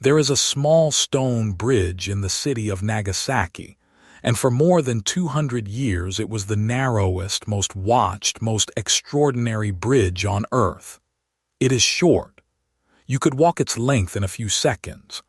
There is a small stone bridge in the city of Nagasaki, and for more than 200 years it was the narrowest, most watched, most extraordinary bridge on Earth. It is short. You could walk its length in a few seconds.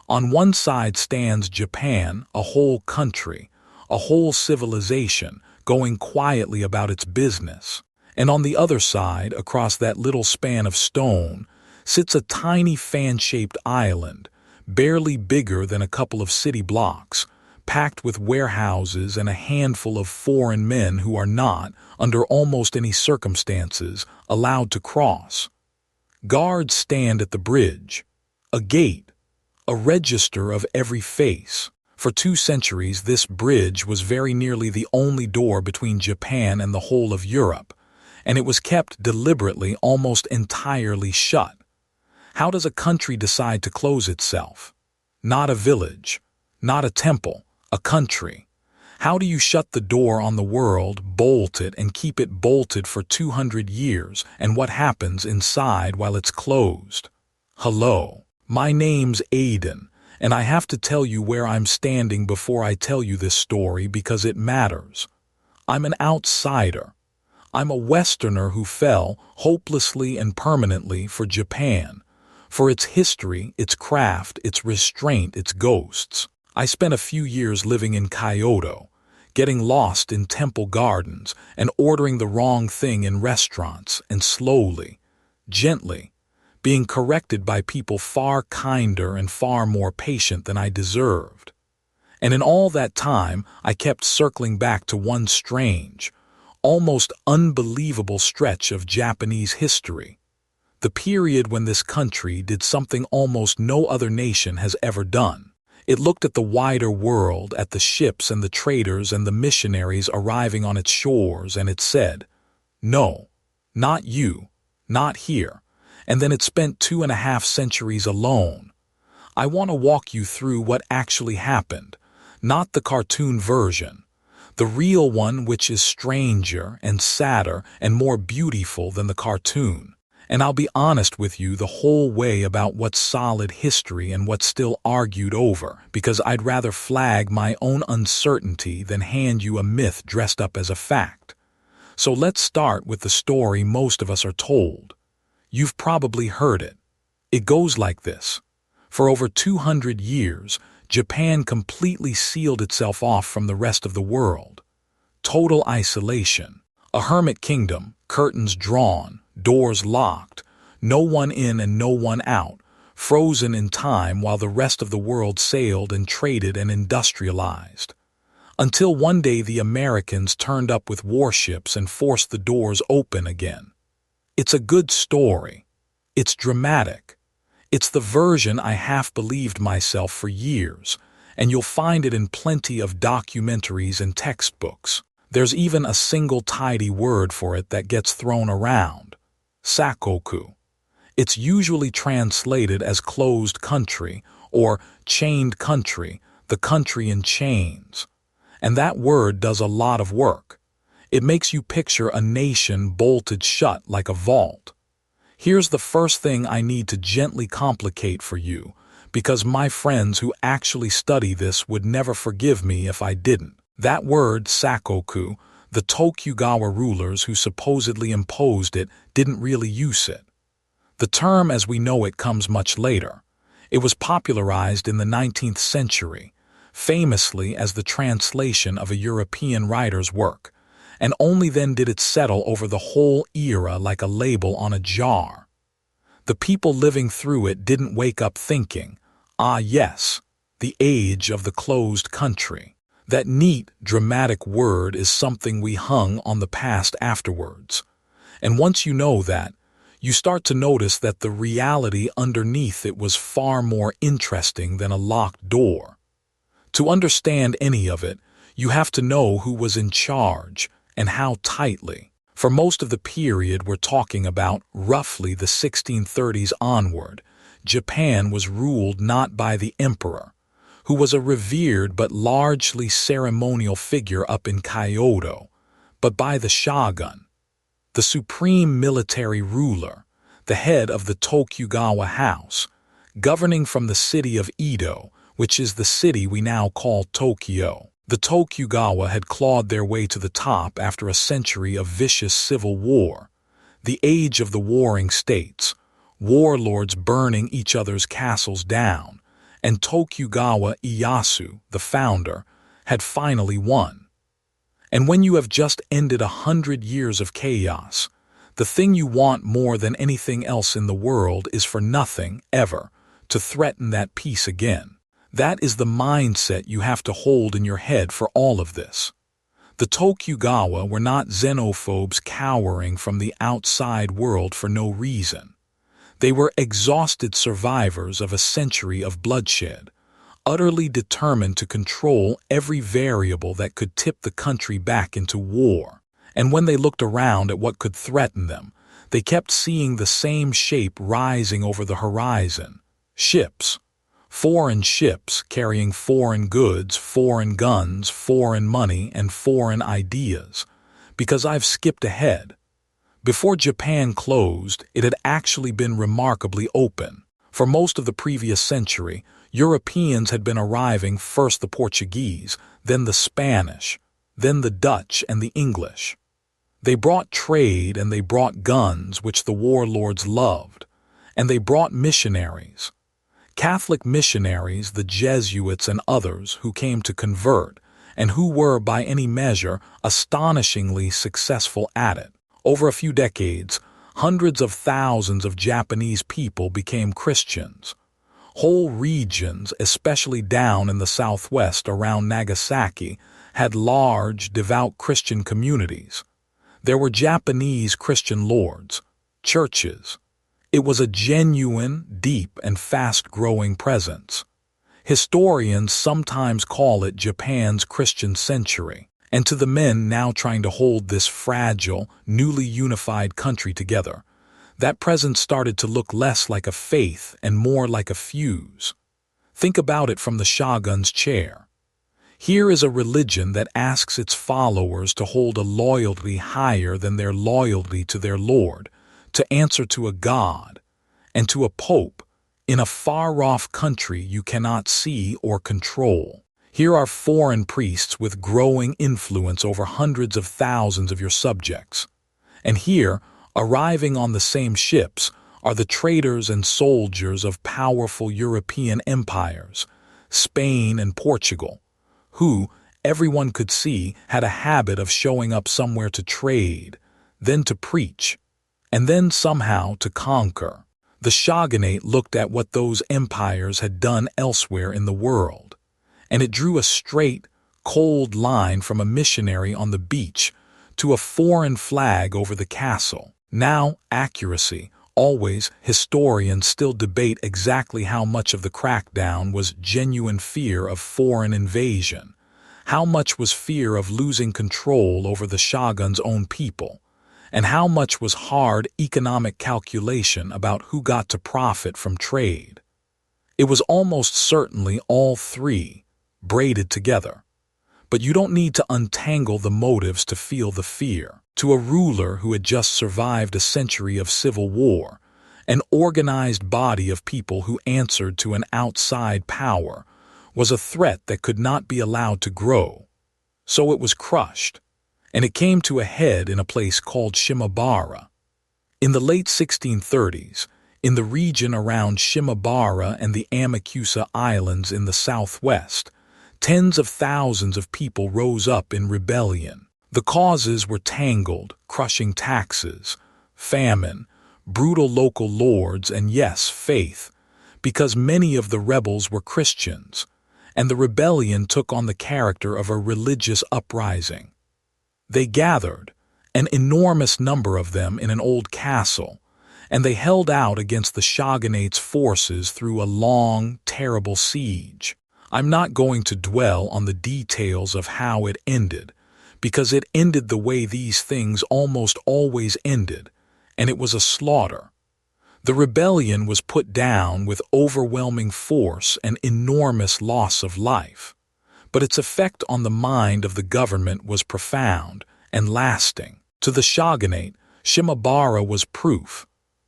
On one side stands Japan, a whole country, a whole civilization, going quietly about its business. And on the other side, across that little span of stone, sits a tiny fan-shaped island, barely bigger than a couple of city blocks, packed with warehouses and a handful of foreign men who are not, under almost any circumstances, allowed to cross. Guards stand at the bridge. A gate, a register of every face. For 2 centuries, this bridge was very nearly the only door between Japan and the whole of Europe, and it was kept deliberately almost entirely shut. How does a country decide to close itself? Not a village, not a temple, a country. How do you shut the door on the world, bolt it, and keep it bolted for 200 years, and what happens inside while it's closed? Hello, my name's Aiden, and I have to tell you where I'm standing before I tell you this story because it matters. I'm an outsider. I'm a Westerner who fell, hopelessly and permanently, for Japan, for its history, its craft, its restraint, its ghosts. I spent a few years living in Kyoto, getting lost in temple gardens and ordering the wrong thing in restaurants, and slowly, gently, being corrected by people far kinder and far more patient than I deserved. And in all that time, I kept circling back to one strange, almost unbelievable stretch of Japanese history, the period when this country did something almost no other nation has ever done. It looked at the wider world, at the ships and the traders and the missionaries arriving on its shores, and it said, "No, not you, not here." And then it spent 2.5 centuries alone. I want to walk you through what actually happened, not the cartoon version, the real one, which is stranger and sadder and more beautiful than the cartoon. And I'll be honest with you the whole way about what's solid history and what's still argued over, because I'd rather flag my own uncertainty than hand you a myth dressed up as a fact. So let's start with the story most of us are told. You've probably heard it. It goes like this. For over 200 years, Japan completely sealed itself off from the rest of the world. Total isolation. A hermit kingdom, curtains drawn, doors locked, no one in and no one out, frozen in time while the rest of the world sailed and traded and industrialized. Until one day the Americans turned up with warships and forced the doors open again. It's a good story. It's dramatic. It's the version I half believed myself for years, and you'll find it in plenty of documentaries and textbooks. There's even a single tidy word for it that gets thrown around. Sakoku. It's usually translated as closed country or chained country, the country in chains. And that word does a lot of work. It makes you picture a nation bolted shut like a vault. Here's the first thing I need to gently complicate for you, because my friends who actually study this would never forgive me if I didn't. That word, Sakoku, the Tokugawa rulers who supposedly imposed it didn't really use it. The term as we know it comes much later. It was popularized in the 19th century, famously as the translation of a European writer's work, and only then did it settle over the whole era like a label on a jar. The people living through it didn't wake up thinking, "Ah yes, the age of the closed country." That neat, dramatic word is something we hung on the past afterwards. And once you know that, you start to notice that the reality underneath it was far more interesting than a locked door. To understand any of it, you have to know who was in charge and how tightly. For most of the period we're talking about, roughly the 1630s onward, Japan was ruled not by the emperor, who was a revered but largely ceremonial figure up in Kyoto, but by the shogun, the supreme military ruler, the head of the Tokugawa house, governing from the city of Edo, which is the city we now call Tokyo. The Tokugawa had clawed their way to the top after a century of vicious civil war, the age of the warring states, warlords burning each other's castles down, and Tokugawa Ieyasu, the founder, had finally won. And when you have just ended 100 years of chaos, the thing you want more than anything else in the world is for nothing, ever, to threaten that peace again. That is the mindset you have to hold in your head for all of this. The Tokugawa were not xenophobes cowering from the outside world for no reason. They were exhausted survivors of a century of bloodshed, utterly determined to control every variable that could tip the country back into war. And when they looked around at what could threaten them, they kept seeing the same shape rising over the horizon: ships. Foreign ships carrying foreign goods, foreign guns, foreign money, and foreign ideas. Because I've skipped ahead. Before Japan closed, it had actually been remarkably open. For most of the previous century, Europeans had been arriving, first the Portuguese, then the Spanish, then the Dutch and the English. They brought trade and they brought guns, which the warlords loved, and they brought missionaries. Catholic missionaries, the Jesuits and others who came to convert, and who were, by any measure, astonishingly successful at it. Over a few decades, hundreds of thousands of Japanese people became Christians. Whole regions, especially down in the southwest around Nagasaki, had large, devout Christian communities. There were Japanese Christian lords, churches. It was a genuine, deep, and fast-growing presence. Historians sometimes call it Japan's Christian century, and to the men now trying to hold this fragile, newly unified country together, that presence started to look less like a faith and more like a fuse. Think about it from the shogun's chair. Here is a religion that asks its followers to hold a loyalty higher than their loyalty to their lord, to answer to a god, and to a pope, in a far-off country you cannot see or control. Here are foreign priests with growing influence over hundreds of thousands of your subjects. And here, arriving on the same ships, are the traders and soldiers of powerful European empires, Spain and Portugal, who, everyone could see, had a habit of showing up somewhere to trade, then to preach, and then somehow to conquer. The shogunate looked at what those empires had done elsewhere in the world, and it drew a straight, cold line from a missionary on the beach to a foreign flag over the castle. Now, accuracy. Always, historians still debate exactly how much of the crackdown was genuine fear of foreign invasion, how much was fear of losing control over the shogun's own people, and how much was hard economic calculation about who got to profit from trade. It was almost certainly all three, braided together. But you don't need to untangle the motives to feel the fear. To a ruler who had just survived a century of civil war, an organized body of people who answered to an outside power was a threat that could not be allowed to grow. So it was crushed, and it came to a head in a place called Shimabara. In the late 1630s, in the region around Shimabara and the Amakusa Islands in the southwest, tens of thousands of people rose up in rebellion. The causes were tangled, crushing taxes, famine, brutal local lords, and yes, faith, because many of the rebels were Christians, and the rebellion took on the character of a religious uprising. They gathered, an enormous number of them, in an old castle, and they held out against the shogunate's forces through a long, terrible siege. I'm not going to dwell on the details of how it ended, because it ended the way these things almost always ended, and it was a slaughter. The rebellion was put down with overwhelming force and enormous loss of life, but its effect on the mind of the government was profound and lasting. To the shogunate, Shimabara was proof.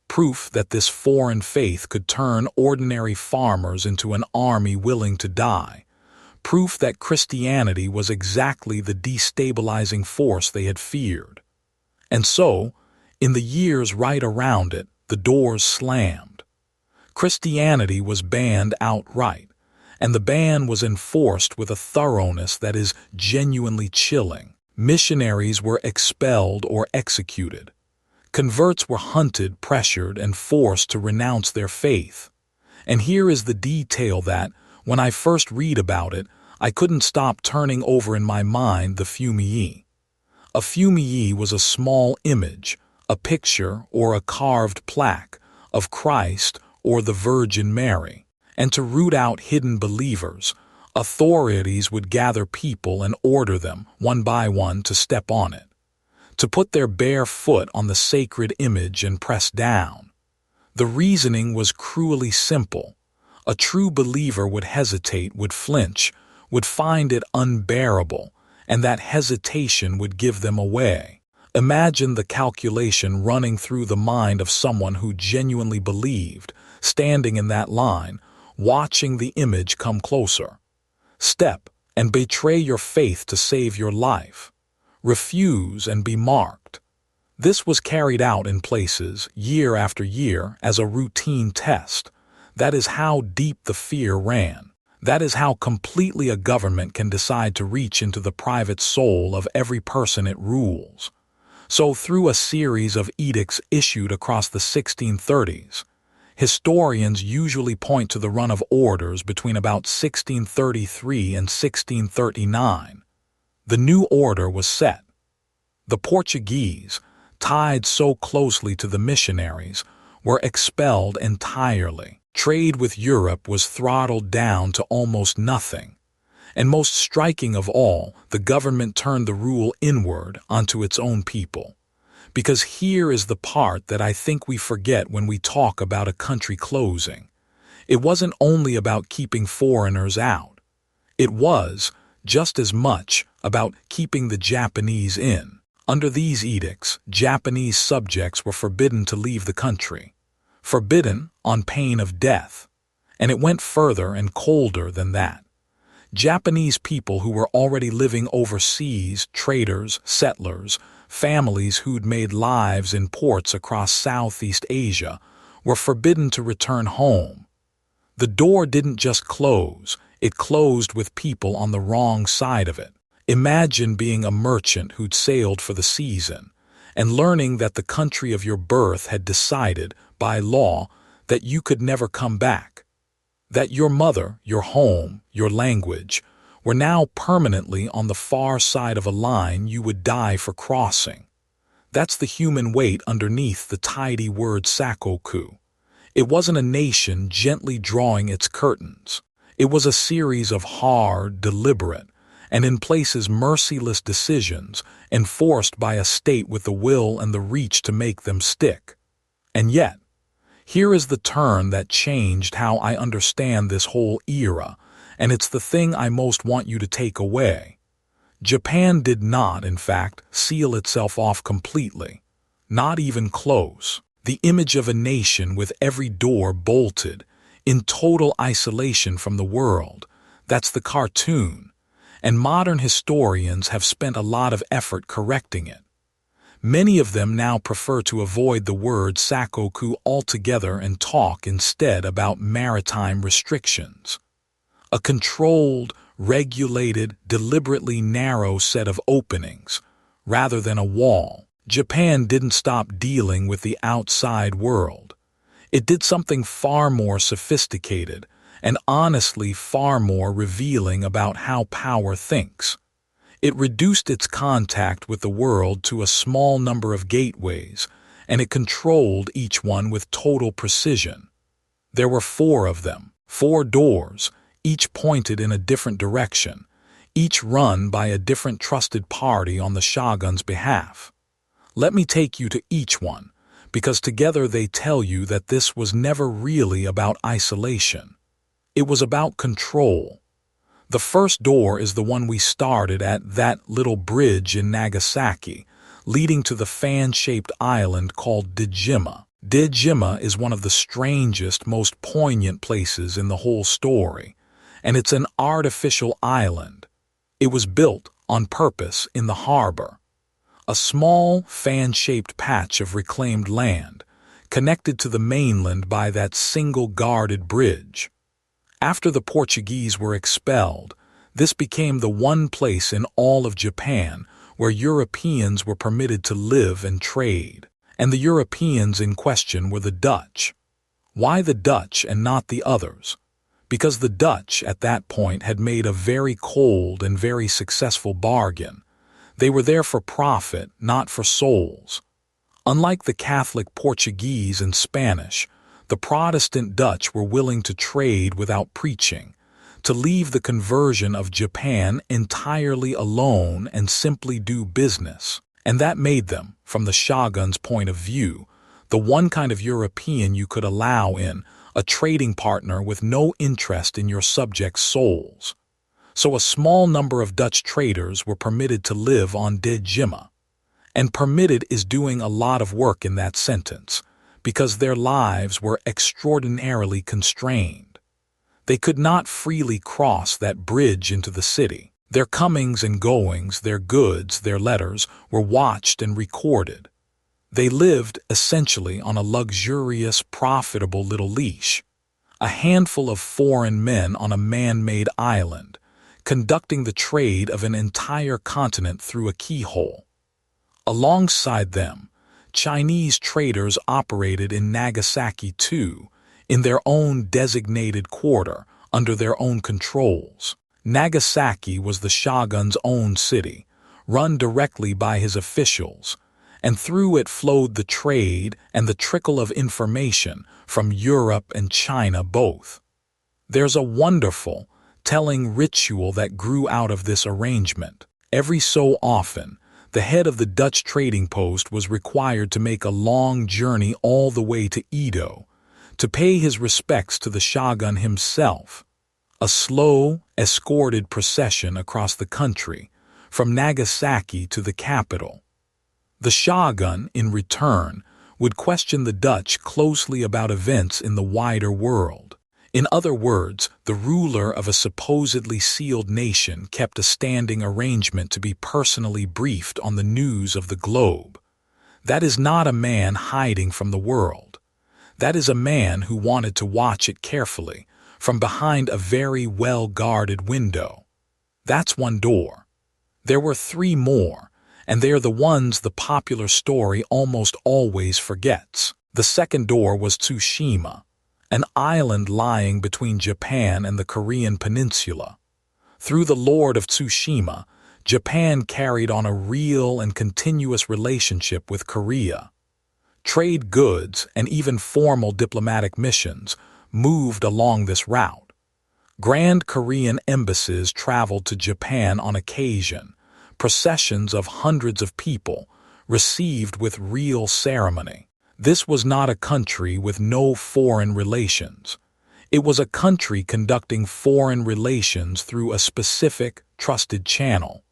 proof that this foreign faith could turn ordinary farmers into an army willing to die, proof that Christianity was exactly the destabilizing force they had feared. And so, in the years right around it, the doors slammed. Christianity was banned outright, and the ban was enforced with a thoroughness that is genuinely chilling. Missionaries were expelled or executed. Converts were hunted, pressured, and forced to renounce their faith. And here is the detail that, when I first read about it, I couldn't stop turning over in my mind the Fumi-e. A Fumi-e was a small image, a picture or a carved plaque of Christ or the Virgin Mary. And to root out hidden believers, authorities would gather people and order them, one by one, to step on it, to put their bare foot on the sacred image and press down. The reasoning was cruelly simple. A true believer would hesitate, would flinch, would find it unbearable, and that hesitation would give them away. Imagine the calculation running through the mind of someone who genuinely believed, standing in that line, watching the image come closer. Step and betray your faith to save your life. Refuse and be marked. This was carried out in places, year after year, as a routine test. That is how deep the fear ran. That is how completely a government can decide to reach into the private soul of every person it rules. So through a series of edicts issued across the 1630s, historians usually point to the run of orders between about 1633 and 1639. The new order was set. The Portuguese, tied so closely to the missionaries, were expelled entirely. Trade with Europe was throttled down to almost nothing. And most striking of all, the government turned the rule inward onto its own people. Because here is the part that I think we forget when we talk about a country closing. It wasn't only about keeping foreigners out. It was, just as much, about keeping the Japanese in. Under these edicts, Japanese subjects were forbidden to leave the country. Forbidden on pain of death. And it went further and colder than that. Japanese people who were already living overseas, traders, settlers, families who'd made lives in ports across Southeast Asia, were forbidden to return home. The door didn't just close, it closed with people on the wrong side of it. Imagine being a merchant who'd sailed for the season, and learning that the country of your birth had decided, by law, that you could never come back. That your mother, your home, your language, were now permanently on the far side of a line you would die for crossing. That's the human weight underneath the tidy word Sakoku. It wasn't a nation gently drawing its curtains. It was a series of hard, deliberate, and in places merciless decisions enforced by a state with the will and the reach to make them stick. And yet, here is the turn that changed how I understand this whole era, and it's the thing I most want you to take away. Japan did not, in fact, seal itself off completely. Not even close. The image of a nation with every door bolted, in total isolation from the world, that's the cartoon, and modern historians have spent a lot of effort correcting it. Many of them now prefer to avoid the word Sakoku altogether and talk instead about maritime restrictions. A controlled, regulated, deliberately narrow set of openings, rather than a wall. Japan didn't stop dealing with the outside world. It did something far more sophisticated, and honestly far more revealing about how power thinks. It reduced its contact with the world to a small number of gateways, and it controlled each one with total precision. There were 4 of them, 4 doors, each pointed in a different direction, each run by a different trusted party on the shogun's behalf. Let me take you to each one, because together they tell you that this was never really about isolation. It was about control. The first door is the one we started at, that little bridge in Nagasaki, leading to the fan-shaped island called Dejima. Dejima is one of the strangest, most poignant places in the whole story, and it's an artificial island. It was built on purpose in the harbor, a small, fan-shaped patch of reclaimed land, connected to the mainland by that single guarded bridge. After the Portuguese were expelled, this became the one place in all of Japan where Europeans were permitted to live and trade. And the Europeans in question were the Dutch. Why the Dutch and not the others? Because the Dutch at that point had made a very cold and very successful bargain. They were there for profit, not for souls. Unlike the Catholic Portuguese and Spanish, the Protestant Dutch were willing to trade without preaching, to leave the conversion of Japan entirely alone and simply do business. And that made them, from the shogun's point of view, the one kind of European you could allow in, a trading partner with no interest in your subjects' souls. So a small number of Dutch traders were permitted to live on Dejima. And permitted is doing a lot of work in that sentence, because their lives were extraordinarily constrained. They could not freely cross that bridge into the city. Their comings and goings, their goods, their letters, were watched and recorded. They lived, essentially, on a luxurious, profitable little leash. A handful of foreign men on a man-made island, conducting the trade of an entire continent through a keyhole. Alongside them, Chinese traders operated in Nagasaki too, in their own designated quarter, under their own controls. Nagasaki was the shogun's own city, run directly by his officials, and through it flowed the trade and the trickle of information from Europe and China both. There's a wonderful, telling ritual that grew out of this arrangement. Every so often, the head of the Dutch trading post was required to make a long journey all the way to Edo, to pay his respects to the shogun himself. A slow, escorted procession across the country, from Nagasaki to the capital. The shogun, in return, would question the Dutch closely about events in the wider world. In other words, the ruler of a supposedly sealed nation kept a standing arrangement to be personally briefed on the news of the globe. That is not a man hiding from the world. That is a man who wanted to watch it carefully, from behind a very well-guarded window. That's one door. There were 3 more, and they are the ones the popular story almost always forgets. The second door was Tsushima, an island lying between Japan and the Korean peninsula. Through the Lord of Tsushima, Japan carried on a real and continuous relationship with Korea. Trade goods and even formal diplomatic missions moved along this route. Grand Korean embassies traveled to Japan on occasion, processions of hundreds of people, received with real ceremony. This was not a country with no foreign relations. It was a country conducting foreign relations through a specific, trusted channel.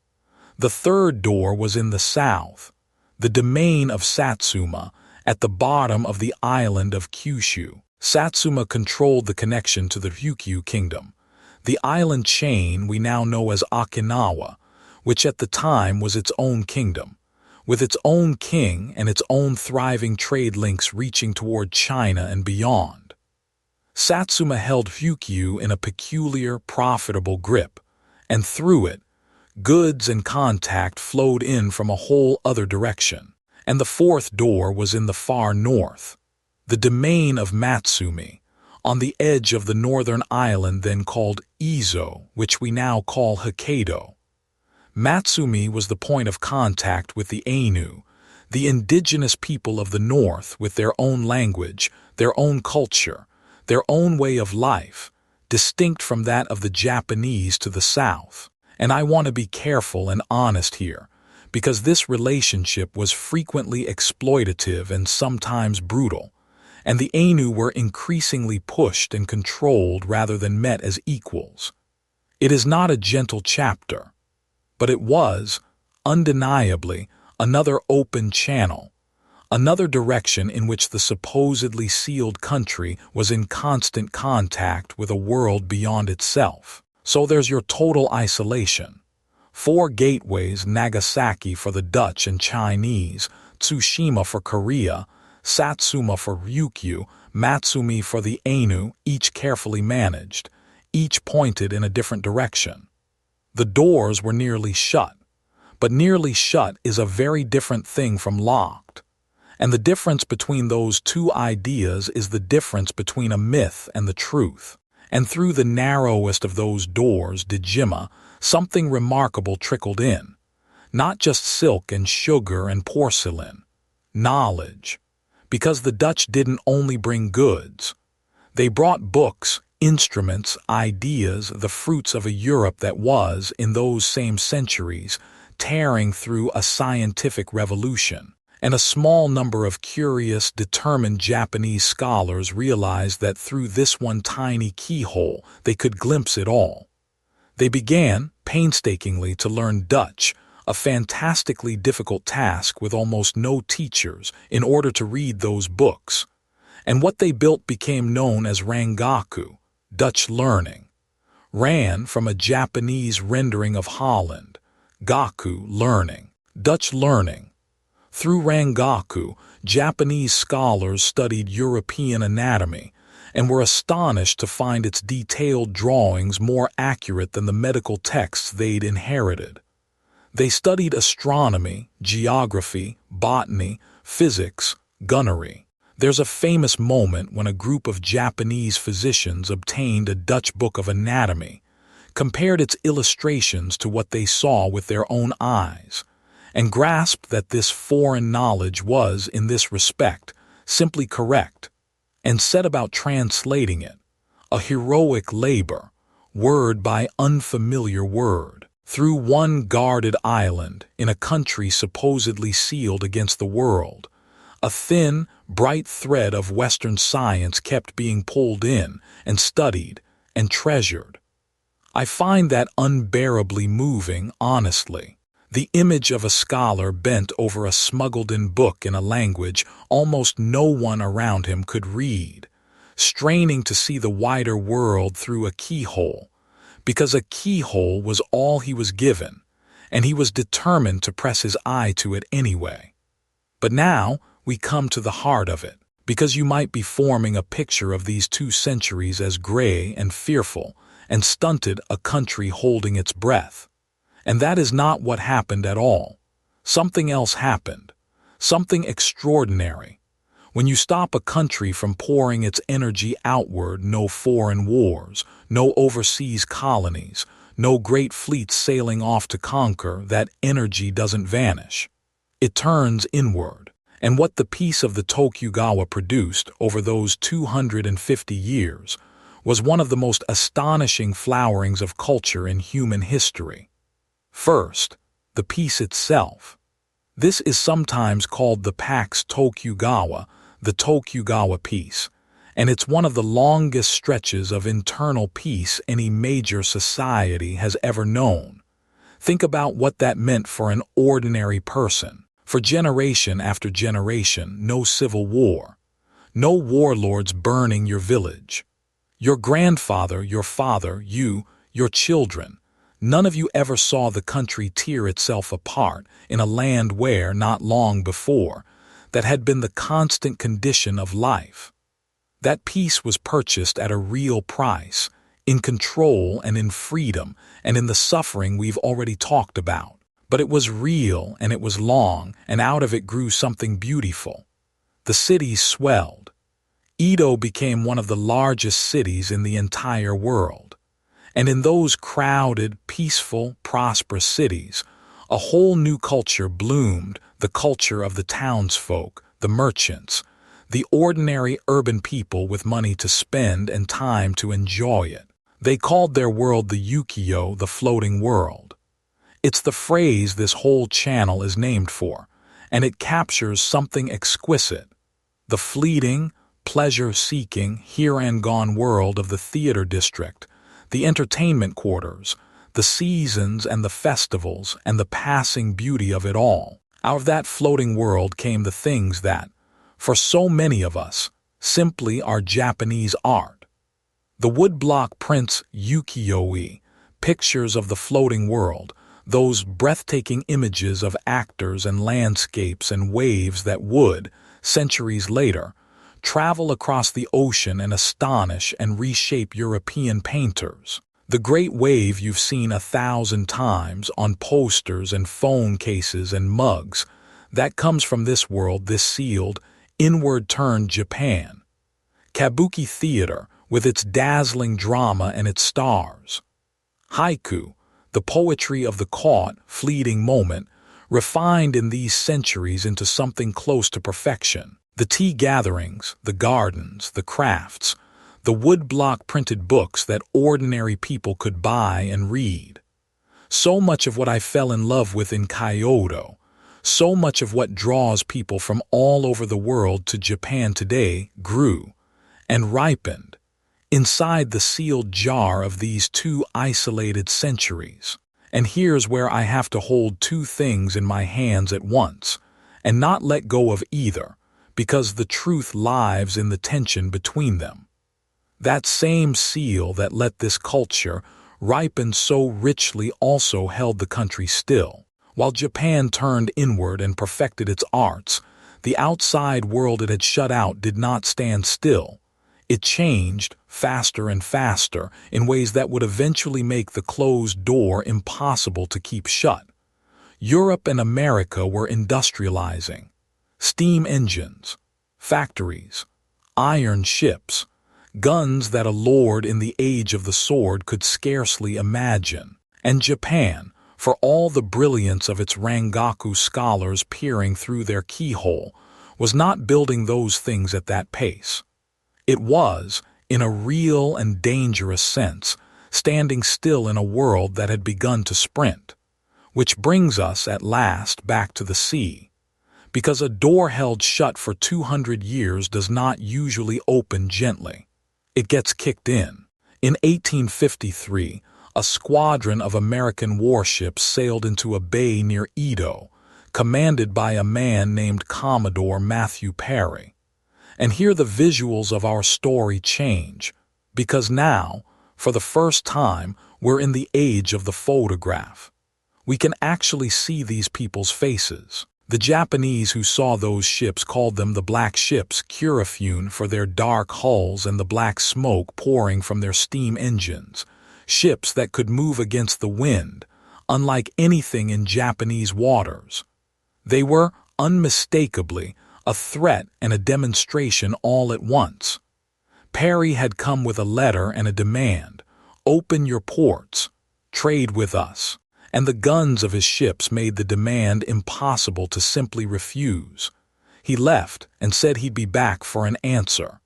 The third door was in the south, the domain of Satsuma, at the bottom of the island of Kyushu. Satsuma controlled the connection to the Ryukyu Kingdom, the island chain we now know as Okinawa, which at the time was its own kingdom, with its own king and its own thriving trade links reaching toward China and beyond. Satsuma held Ryukyu in a peculiar, profitable grip, and through it, goods and contact flowed in from a whole other direction. And the fourth door was in the far north, the domain of Matsumae, on the edge of the northern island then called Izo, which we now call Hokkaido. Matsumae was the point of contact with the Ainu, the indigenous people of the north with their own language, their own culture, their own way of life, distinct from that of the Japanese to the south. And I want to be careful and honest here, because this relationship was frequently exploitative and sometimes brutal, and the Ainu were increasingly pushed and controlled rather than met as equals. It is not a gentle chapter, but it was, undeniably, another open channel, another direction in which the supposedly sealed country was in constant contact with a world beyond itself. So there's your total isolation. 4 gateways: Nagasaki for the Dutch and Chinese, Tsushima for Korea, Satsuma for Ryukyu, Matsumae for the Ainu, each carefully managed, each pointed in a different direction. The doors were nearly shut, but nearly shut is a very different thing from locked. And the difference between those two ideas is the difference between a myth and the truth. And through the narrowest of those doors, Dejima, something remarkable trickled in. Not just silk and sugar and porcelain. Knowledge. Because the Dutch didn't only bring goods. They brought books, instruments, ideas, the fruits of a Europe that was, in those same centuries, tearing through a scientific revolution. And a small number of curious, determined Japanese scholars realized that through this one tiny keyhole they could glimpse it all. They began, painstakingly, to learn Dutch, a fantastically difficult task with almost no teachers, in order to read those books. And what they built became known as Rangaku, Dutch learning. Ran from a Japanese rendering of Holland, Gaku learning, Dutch learning. Through Rangaku, Japanese scholars studied European anatomy and were astonished to find its detailed drawings more accurate than the medical texts they'd inherited. They studied astronomy, geography, botany, physics, gunnery. There's a famous moment when a group of Japanese physicians obtained a Dutch book of anatomy, compared its illustrations to what they saw with their own eyes, and grasped that this foreign knowledge was, in this respect, simply correct, and set about translating it, a heroic labor, word by unfamiliar word, through one guarded island in a country supposedly sealed against the world. A thin, bright thread of Western science kept being pulled in and studied and treasured. I find that unbearably moving, honestly. The image of a scholar bent over a smuggled-in book in a language almost no one around him could read, straining to see the wider world through a keyhole, because a keyhole was all he was given, and he was determined to press his eye to it anyway. But now we come to the heart of it, because you might be forming a picture of these 2 centuries as gray and fearful and stunted, a country holding its breath. And that is not what happened at all. Something else happened. Something extraordinary. When you stop a country from pouring its energy outward, no foreign wars, no overseas colonies, no great fleets sailing off to conquer, that energy doesn't vanish. It turns inward. And what the peace of the Tokugawa produced over those 250 years was one of the most astonishing flowerings of culture in human history. First, the peace itself. This is sometimes called the Pax Tokugawa, the Tokugawa peace, and it's one of the longest stretches of internal peace any major society has ever known. Think about what that meant for an ordinary person. For generation after generation, no civil war, no warlords burning your village. Your grandfather, your father, you, your children, none of you ever saw the country tear itself apart in a land where, not long before, that had been the constant condition of life. That peace was purchased at a real price, in control and in freedom and in the suffering we've already talked about. But it was real and it was long, and out of it grew something beautiful. The cities swelled. Edo became one of the largest cities in the entire world. And in those crowded, peaceful, prosperous cities, a whole new culture bloomed, the culture of the townsfolk, the merchants, the ordinary urban people with money to spend and time to enjoy it. They called their world the ukiyo-e, the floating world. It's the phrase this whole channel is named for, and it captures something exquisite. The fleeting, pleasure-seeking, here-and-gone world of the theater district, the entertainment quarters, the seasons and the festivals and the passing beauty of it all. Out of that floating world came the things that, for so many of us, simply are Japanese art. The woodblock prints ukiyo-e, pictures of the floating world, those breathtaking images of actors and landscapes and waves that would, centuries later, travel across the ocean and astonish and reshape European painters. The great wave you've seen 1,000 times on posters and phone cases and mugs, that comes from this world, this sealed, inward-turned Japan. Kabuki theater, with its dazzling drama and its stars. Haiku, the poetry of the caught, fleeting moment, refined in these centuries into something close to perfection. The tea gatherings, the gardens, the crafts, the woodblock printed books that ordinary people could buy and read. So much of what I fell in love with in Kyoto, so much of what draws people from all over the world to Japan today grew and ripened inside the sealed jar of these two isolated centuries. And here's where I have to hold two things in my hands at once and not let go of either, because the truth lies in the tension between them. That same seal that let this culture ripen so richly also held the country still. While Japan turned inward and perfected its arts, the outside world it had shut out did not stand still. It changed faster and faster in ways that would eventually make the closed door impossible to keep shut. Europe and America were industrializing. Steam engines, factories, iron ships, guns that a lord in the age of the sword could scarcely imagine. And Japan, for all the brilliance of its Rangaku scholars peering through their keyhole, was not building those things at that pace. It was, in a real and dangerous sense, standing still in a world that had begun to sprint. Which brings us, at last, back to the sea. Because a door held shut for 200 years does not usually open gently. It gets kicked in. In 1853, a squadron of American warships sailed into a bay near Edo, commanded by a man named Commodore Matthew Perry. And here the visuals of our story change, because now, for the first time, we're in the age of the photograph. We can actually see these people's faces. The Japanese who saw those ships called them the black ships, curifune for their dark hulls and the black smoke pouring from their steam engines. Ships that could move against the wind, unlike anything in Japanese waters. They were, unmistakably, a threat and a demonstration all at once. Perry had come with a letter and a demand: open your ports, trade with us. And the guns of his ships made the demand impossible to simply refuse. He left and said he'd be back for an answer.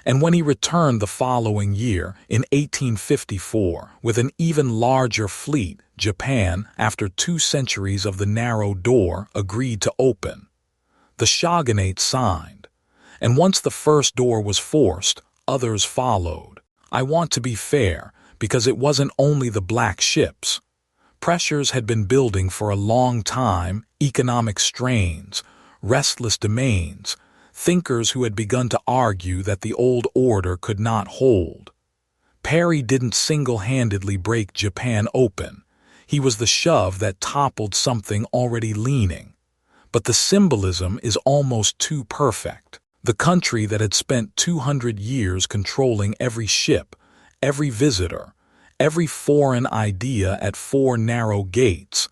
And when he returned the following year, in 1854, with an even larger fleet, Japan, after 2 centuries of the narrow door, agreed to open. The shogunate signed. And once the first door was forced, others followed. I want to be fair, because it wasn't only the black ships. Pressures had been building for a long time, economic strains, restless domains, thinkers who had begun to argue that the old order could not hold. Perry didn't single-handedly break Japan open. He was the shove that toppled something already leaning. But the symbolism is almost too perfect. The country that had spent 200 years controlling every ship, every visitor, every foreign idea at 4 narrow gates,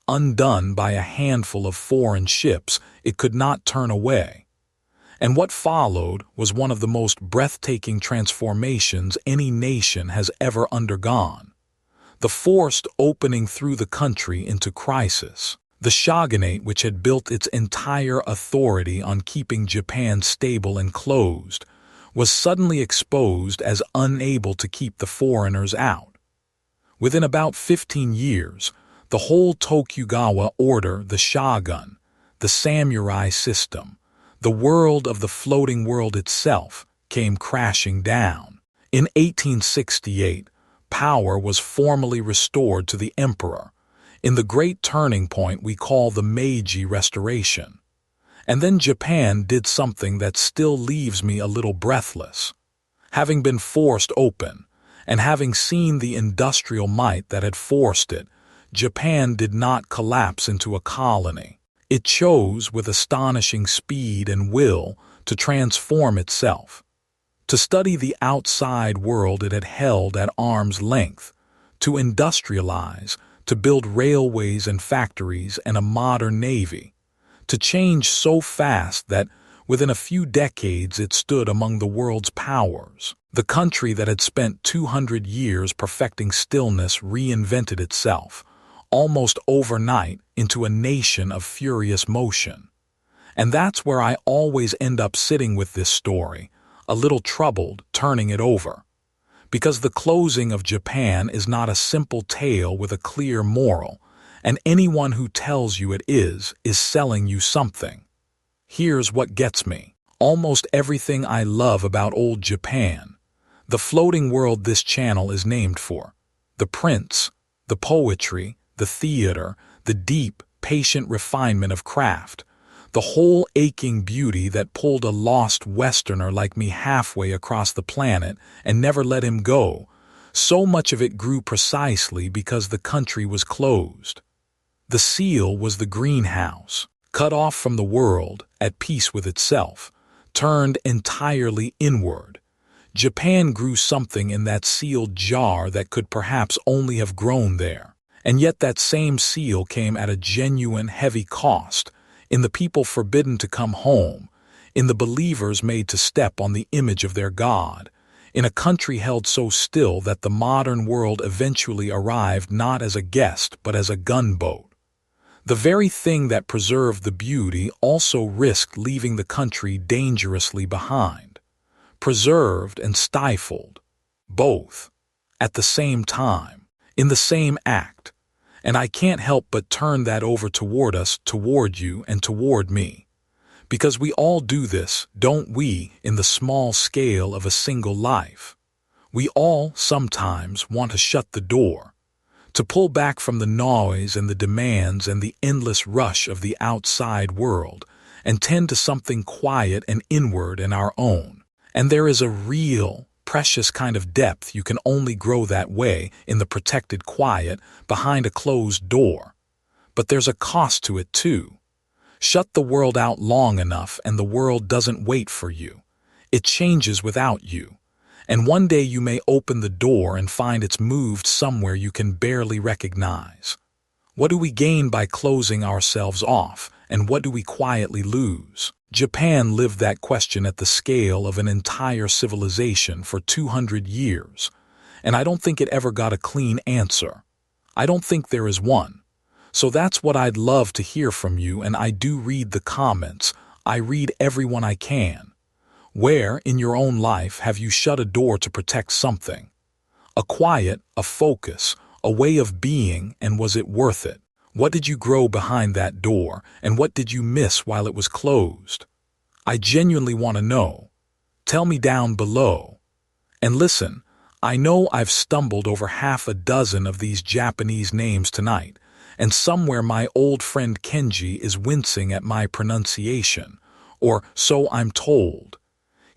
undone by a handful of foreign ships it could not turn away. And what followed was one of the most breathtaking transformations any nation has ever undergone. The forced opening through the country into crisis. The shogunate, which had built its entire authority on keeping Japan stable and closed, was suddenly exposed as unable to keep the foreigners out. Within about 15 years, the whole Tokugawa order, the shogun, the samurai system, the world of the floating world itself, came crashing down. In 1868, power was formally restored to the emperor. in the great turning point we call the Meiji Restoration. And then Japan did something that still leaves me a little breathless. Having been forced open, and having seen the industrial might that had forced it, Japan did not collapse into a colony. It chose, with astonishing speed and will, to transform itself, to study the outside world it had held at arm's length, to industrialize, to build railways and factories and a modern navy, to change so fast that within a few decades it stood among the world's powers. The country that had spent 200 years perfecting stillness reinvented itself, almost overnight, into a nation of furious motion. And that's where I always end up sitting with this story, a little troubled, turning it over. Because the closing of Japan is not a simple tale with a clear moral, and anyone who tells you it is selling you something. Here's what gets me. Almost everything I love about old Japan, the floating world this channel is named for, the prints, the poetry, the theater, the deep, patient refinement of craft, the whole aching beauty that pulled a lost Westerner like me halfway across the planet and never let him go, so much of it grew precisely because the country was closed. The seal was the greenhouse, cut off from the world, at peace with itself, turned entirely inward. Japan grew something in that sealed jar that could perhaps only have grown there. And yet that same seal came at a genuine heavy cost, in the people forbidden to come home, in the believers made to step on the image of their God, in a country held so still that the modern world eventually arrived not as a guest but as a gunboat. The very thing that preserved the beauty also risked leaving the country dangerously behind. Preserved and stifled, both, at the same time, in the same act. And I can't help but turn that over toward us, toward you, and toward me. Because we all do this, don't we, in the small scale of a single life? We all, sometimes, want to shut the door, to pull back from the noise and the demands and the endless rush of the outside world, and tend to something quiet and inward in our own. And there is a real, precious kind of depth you can only grow that way in the protected quiet behind a closed door. But there's a cost to it too. Shut the world out long enough and the world doesn't wait for you. It changes without you. And one day you may open the door and find it's moved somewhere you can barely recognize. What do we gain by closing ourselves off, and what do we quietly lose? Japan lived that question at the scale of an entire civilization for 200 years, and I don't think it ever got a clean answer. I don't think there is one. So that's what I'd love to hear from you, and I do read the comments. I read everyone I can. Where, in your own life, have you shut a door to protect something? A quiet, a focus, a way of being, and was it worth it? What did you grow behind that door, and what did you miss while it was closed? I genuinely want to know. Tell me down below. And listen, I know I've stumbled over half a dozen of these Japanese names tonight, and somewhere my old friend Kenji is wincing at my pronunciation, or so I'm told.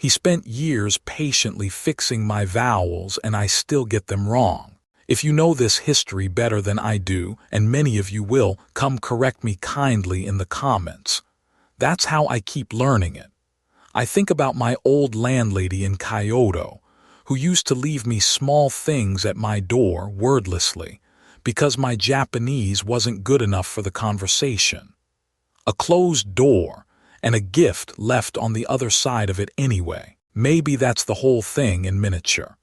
He spent years patiently fixing my vowels and I still get them wrong. If you know this history better than I do, and many of you will, come correct me kindly in the comments. That's how I keep learning it. I think about my old landlady in Kyoto, who used to leave me small things at my door wordlessly, because my Japanese wasn't good enough for the conversation. A closed door, and a gift left on the other side of it anyway. Maybe that's the whole thing in miniature.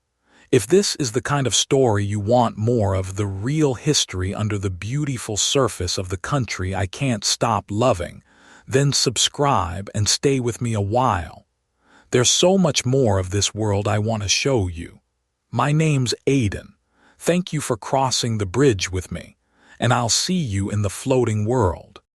If this is the kind of story you want more of, the real history under the beautiful surface of the country I can't stop loving, then subscribe and stay with me a while. There's so much more of this world I want to show you. My name's Aiden. Thank you for crossing the bridge with me, and I'll see you in the floating world.